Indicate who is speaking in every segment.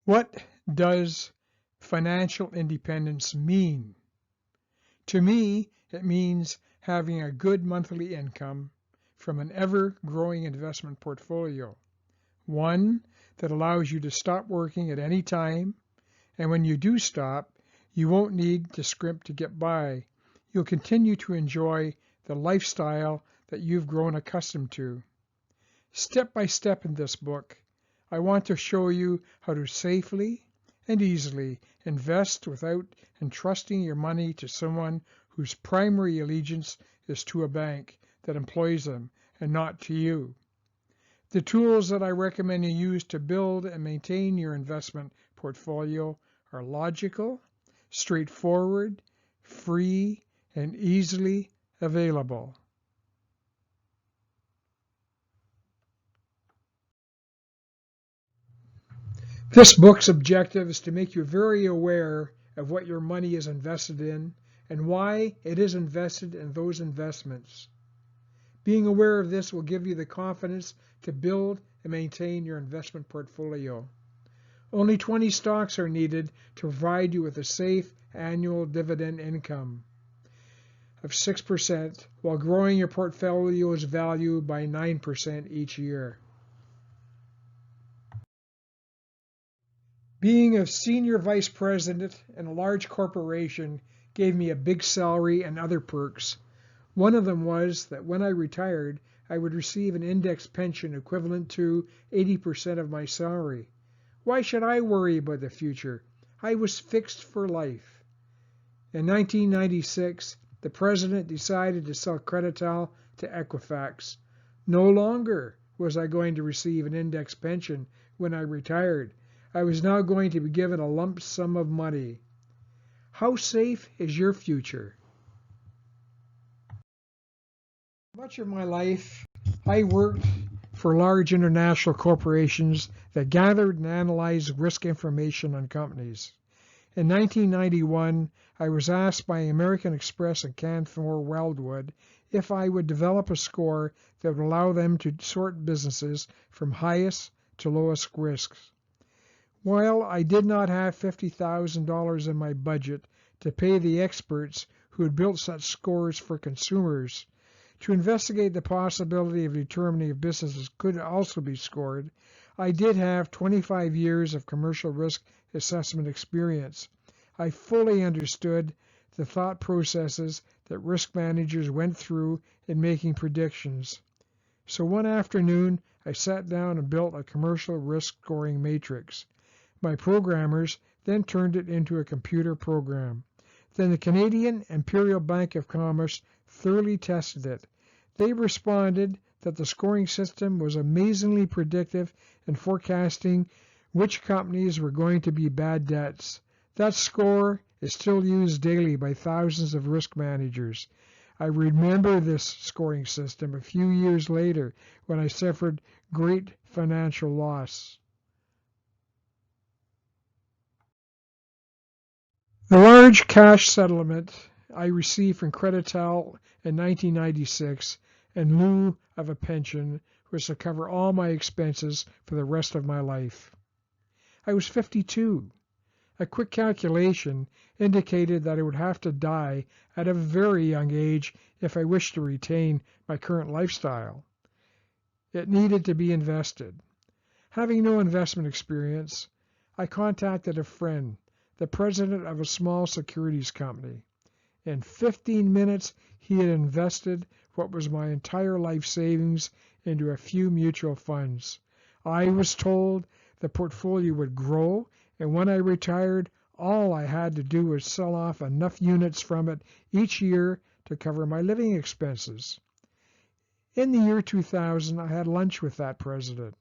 Speaker 1: What does financial independence mean? To me, it means having a good monthly income from an ever-growing investment portfolio, one that allows you to stop working at any time, and when you do stop, you won't need to scrimp to get by. You'll continue to enjoy the lifestyle that you've grown accustomed to. Step by step in this book, I want to show you how to safely and easily invest without entrusting your money to someone whose primary allegiance is to a bank that employs them and not to you. The tools that I recommend you use to build and maintain your investment portfolio are logical, straightforward, free, and easily available. This book's objective is to make you very aware of what your money is invested in and why it is invested in those investments. Being aware of this will give you the confidence to build and maintain your investment portfolio. Only 20 stocks are needed to provide you with a safe annual dividend income of 6% while growing your portfolio's value by 9% each year. Being a senior vice president in a large corporation gave me a big salary and other perks. One of them was that when I retired, I would receive an index pension equivalent to 80% of my salary. Why should I worry about the future? I was fixed for life. In 1996, the president decided to sell Credital to Equifax. No longer was I going to receive an index pension when I retired. I was now going to be given a lump sum of money. How safe is your future? Much of my life, I worked for large international corporations that gathered and analyzed risk information on companies. In 1991, I was asked by American Express and Canfor Weldwood if I would develop a score that would allow them to sort businesses from highest to lowest risks. While I did not have $50,000 in my budget to pay the experts who had built such scores for consumers, to investigate the possibility of determining if businesses could also be scored, I did have 25 years of commercial risk assessment experience. I fully understood the thought processes that risk managers went through in making predictions. So one afternoon, I sat down and built a commercial risk scoring matrix. My programmers then turned it into a computer program. Then the Canadian Imperial Bank of Commerce thoroughly tested it. They responded that the scoring system was amazingly predictive in forecasting which companies were going to be bad debts. That score is still used daily by thousands of risk managers. I remember this scoring system a few years later when I suffered great financial loss. The large cash settlement I received from Credital in 1996 in lieu of a pension was to cover all my expenses for the rest of my life. I was 52. A quick calculation indicated that I would have to die at a very young age if I wished to retain my current lifestyle. It needed to be invested. Having no investment experience, I contacted a friend, the president of a small securities company. In 15 minutes, he had invested what was my entire life savings into a few mutual funds. I was told the portfolio would grow, and when I retired, all I had to do was sell off enough units from it each year to cover my living expenses. In the year 2000, I had lunch with that president.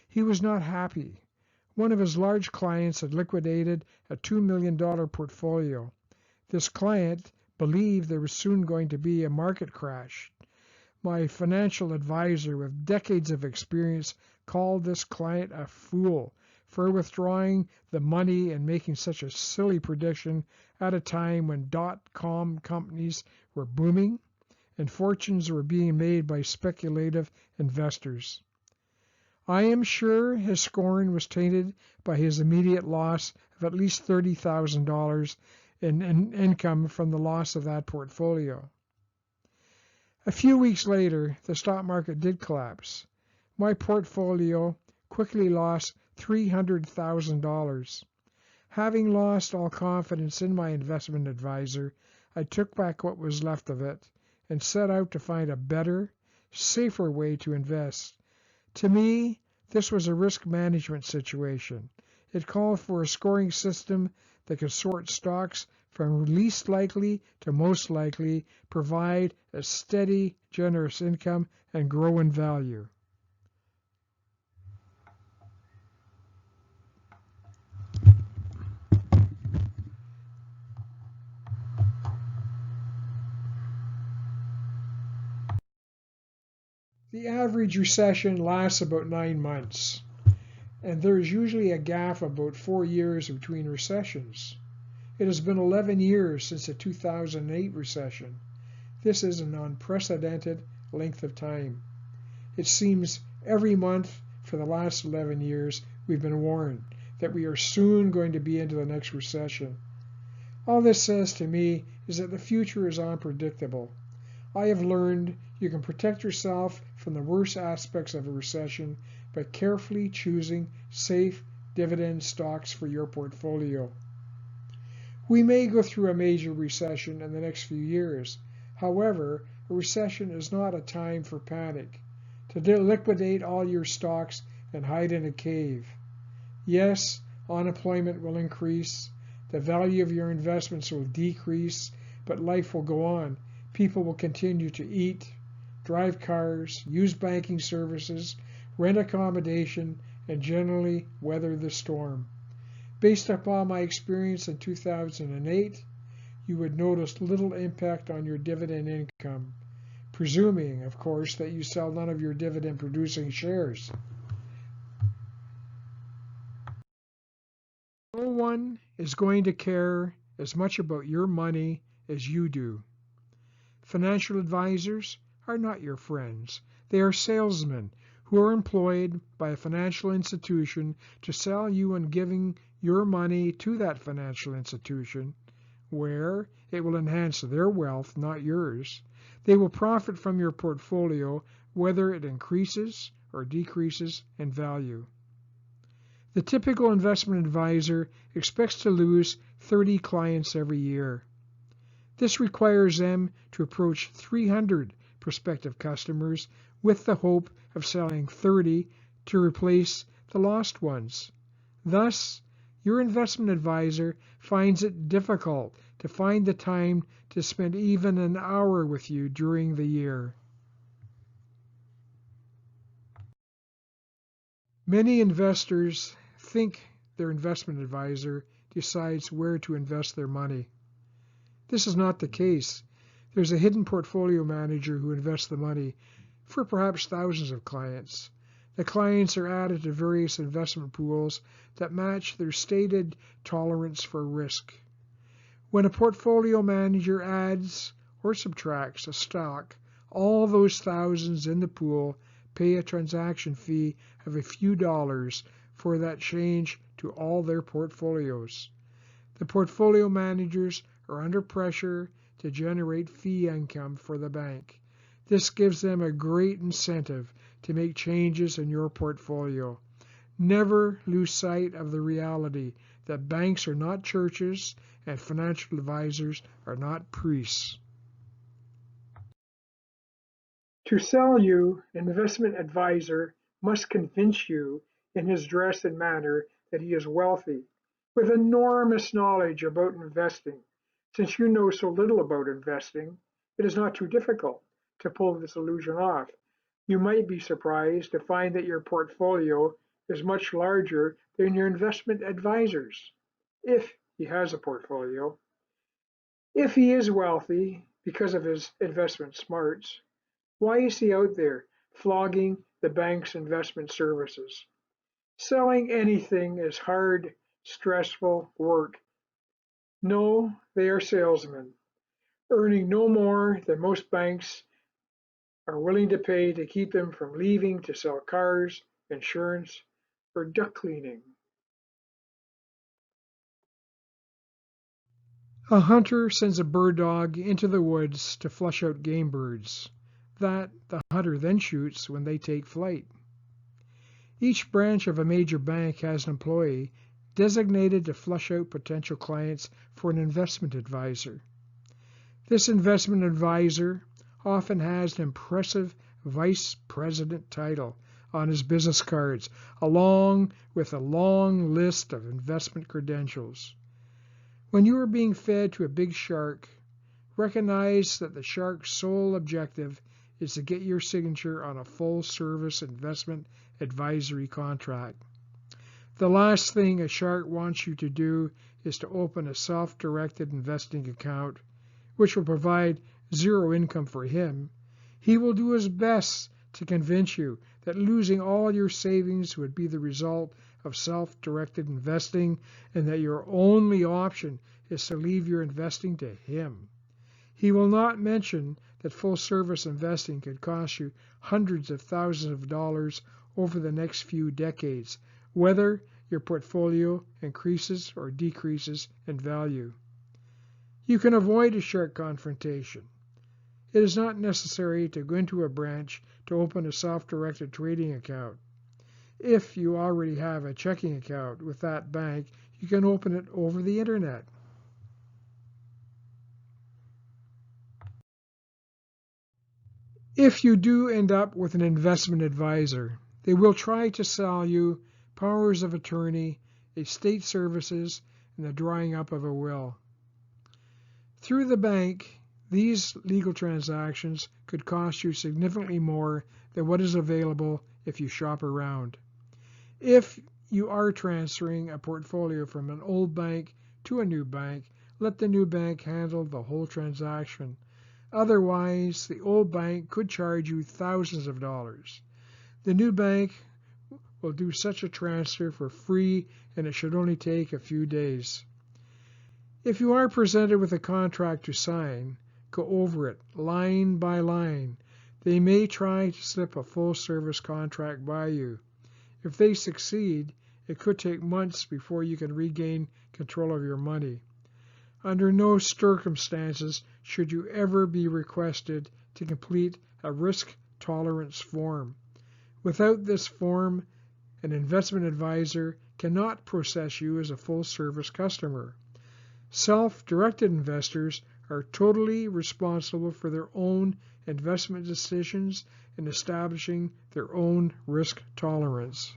Speaker 1: He was not happy. One of his large clients had liquidated a $2 million portfolio. This client believed there was soon going to be a market crash. My financial advisor with decades of experience called this client a fool for withdrawing the money and making such a silly prediction at a time when dot-com companies were booming and fortunes were being made by speculative investors. I am sure his scoring was tainted by his immediate loss of at least $30,000 in income from the loss of that portfolio. A few weeks later, the stock market did collapse. My portfolio quickly lost $300,000. Having lost all confidence in my investment advisor, I took back what was left of it and set out to find a better, safer way to invest. To me, this was a risk management situation. It called for a scoring system that could sort stocks from least likely to most likely, provide a steady, generous income, and grow in value. The average recession lasts about 9 months, and there is usually a gap of about 4 years between recessions. It has been 11 years since the 2008 recession. This is an unprecedented length of time. It seems every month for the last 11 years we've been warned that we are soon going to be into the next recession. All this says to me is that the future is unpredictable. I have learned you can protect yourself from the worst aspects of a recession by carefully choosing safe dividend stocks for your portfolio. We may go through a major recession in the next few years. However, a recession is not a time for panic, to liquidate all your stocks and hide in a cave. Yes, unemployment will increase, the value of your investments will decrease, but life will go on. People will continue to eat, drive cars, use banking services, rent accommodation, and generally weather the storm. Based upon my experience in 2008, you would notice little impact on your dividend income, presuming, of course, that you sell none of your dividend-producing shares. No one is going to care as much about your money as you do. Financial advisors are not your friends. They are salesmen who are employed by a financial institution to sell you and giving your money to that financial institution, where it will enhance their wealth, not yours. They will profit from your portfolio, whether it increases or decreases in value. The typical investment advisor expects to lose 30 clients every year. This requires them to approach 300 prospective customers with the hope of selling 30 to replace the lost ones. Thus, your investment advisor finds it difficult to find the time to spend even an hour with you during the year. Many investors think their investment advisor decides where to invest their money. This is not the case. There's a hidden portfolio manager who invests the money for perhaps thousands of clients. The clients are added to various investment pools that match their stated tolerance for risk. When a portfolio manager adds or subtracts a stock, all those thousands in the pool pay a transaction fee of a few dollars for that change to all their portfolios. The portfolio managers are under pressure to generate fee income for the bank. This gives them a great incentive to make changes in your portfolio. Never lose sight of the reality that banks are not churches and financial advisors are not priests. To sell you, an investment advisor must convince you in his dress and manner that he is wealthy, with enormous knowledge about investing. Since you know so little about investing, it is not too difficult to pull this illusion off. You might be surprised to find that your portfolio is much larger than your investment advisor's, if he has a portfolio. If he is wealthy because of his investment smarts, why is he out there flogging the bank's investment services? Selling anything is hard, stressful work. No, they are salesmen, earning no more than most banks are willing to pay to keep them from leaving to sell cars, insurance, or duct cleaning. A hunter sends a bird dog into the woods to flush out game birds that the hunter then shoots when they take flight. Each branch of a major bank has an employee designated to flush out potential clients for an investment advisor. This investment advisor often has an impressive vice president title on his business cards, along with a long list of investment credentials. When you are being fed to a big shark, recognize that the shark's sole objective is to get your signature on a full-service investment advisory contract. The last thing a shark wants you to do is to open a self-directed investing account, which will provide zero income for him. He will do his best to convince you that losing all your savings would be the result of self-directed investing and that your only option is to leave your investing to him. He will not mention that full-service investing could cost you hundreds of thousands of dollars over the next few decades, whether your portfolio increases or decreases in value. You can avoid a shark confrontation. It is not necessary to go into a branch to open a self-directed trading account. If you already have a checking account with that bank, you can open it over the internet. If you do end up with an investment advisor, they will try to sell you powers of attorney, estate services, and the drawing up of a will. Through the bank, these legal transactions could cost you significantly more than what is available if you shop around. If you are transferring a portfolio from an old bank to a new bank, let the new bank handle the whole transaction. Otherwise, the old bank could charge you thousands of dollars. The new bank will do such a transfer for free, and it should only take a few days. If you are presented with a contract to sign, go over it line by line. They may try to slip a full-service contract by you. If they succeed, it could take months before you can regain control of your money. Under no circumstances should you ever be requested to complete a risk tolerance form. Without this form, an investment advisor cannot process you as a full-service customer. Self-directed investors are totally responsible for their own investment decisions and establishing their own risk tolerance.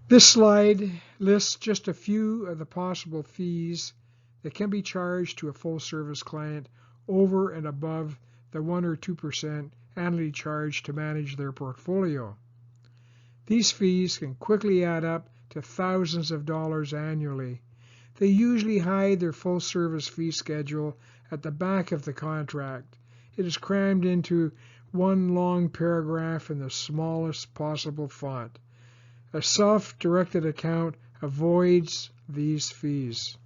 Speaker 1: This slide lists just a few of the possible fees that can be charged to a full-service client over and above the 1 or 2% annually charged to manage their portfolio. These fees can quickly add up to thousands of dollars annually. They usually hide their full-service fee schedule at the back of the contract. It is crammed into one long paragraph in the smallest possible font. A self-directed account avoids these fees.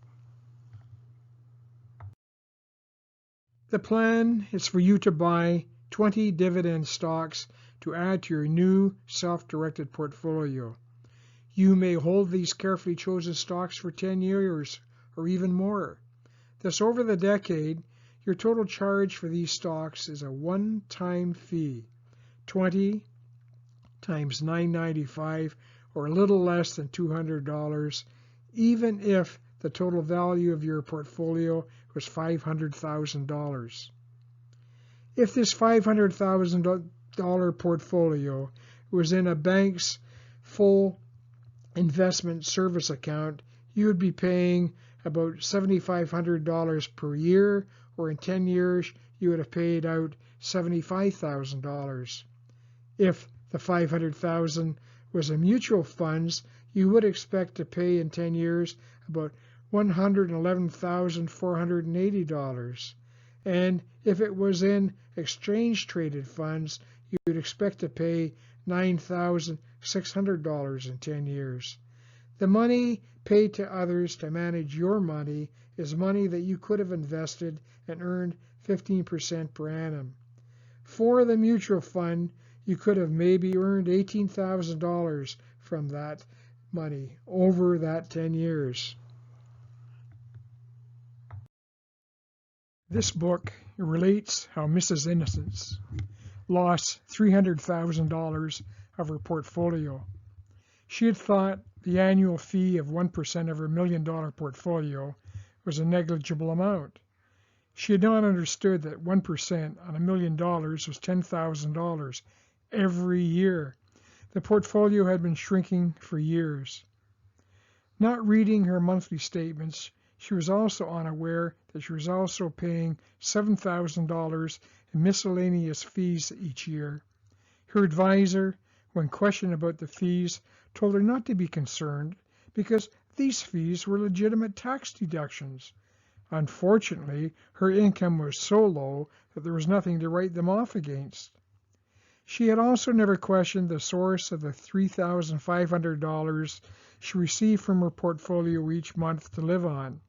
Speaker 1: The plan is for you to buy 20 dividend stocks to add to your new self-directed portfolio. You may hold these carefully chosen stocks for 10 years or even more. Thus, over the decade, your total charge for these stocks is a one-time fee, 20 times $9.95, or a little less than $200, even if the total value of your portfolio was $500,000. If this $500,000 portfolio was in a bank's full investment service account, you would be paying about $7,500 per year, or in 10 years you would have paid out $75,000. If the $500,000 was in mutual funds, you would expect to pay in 10 years about $111,480. And if it was in exchange-traded funds, you would expect to pay $9,600 in 10 years. The money paid to others to manage your money is money that you could have invested and earned 15% per annum. For the mutual fund, you could have maybe earned $18,000 from that money over that 10 years. This book relates how Mrs. Innocence lost $300,000 of her portfolio. She had thought the annual fee of 1% of her $1 million portfolio was a negligible amount. She had not understood that 1% on $1 million was $10,000 every year. The portfolio had been shrinking for years. Not reading her monthly statements, she was also unaware that she was also paying $7,000 in miscellaneous fees each year. Her advisor, when questioned about the fees, told her not to be concerned because these fees were legitimate tax deductions. Unfortunately, her income was so low that there was nothing to write them off against. She had also never questioned the source of the $3,500 she received from her portfolio each month to live on.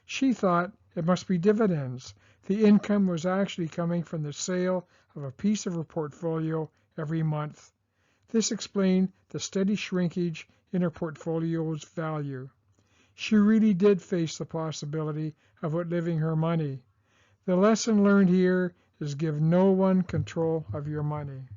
Speaker 1: She thought it must be dividends. The income was actually coming from the sale of a piece of her portfolio every month. This explained the steady shrinkage in her portfolio's value. She really did face the possibility of outliving her money. The lesson learned here is give no one control of your money.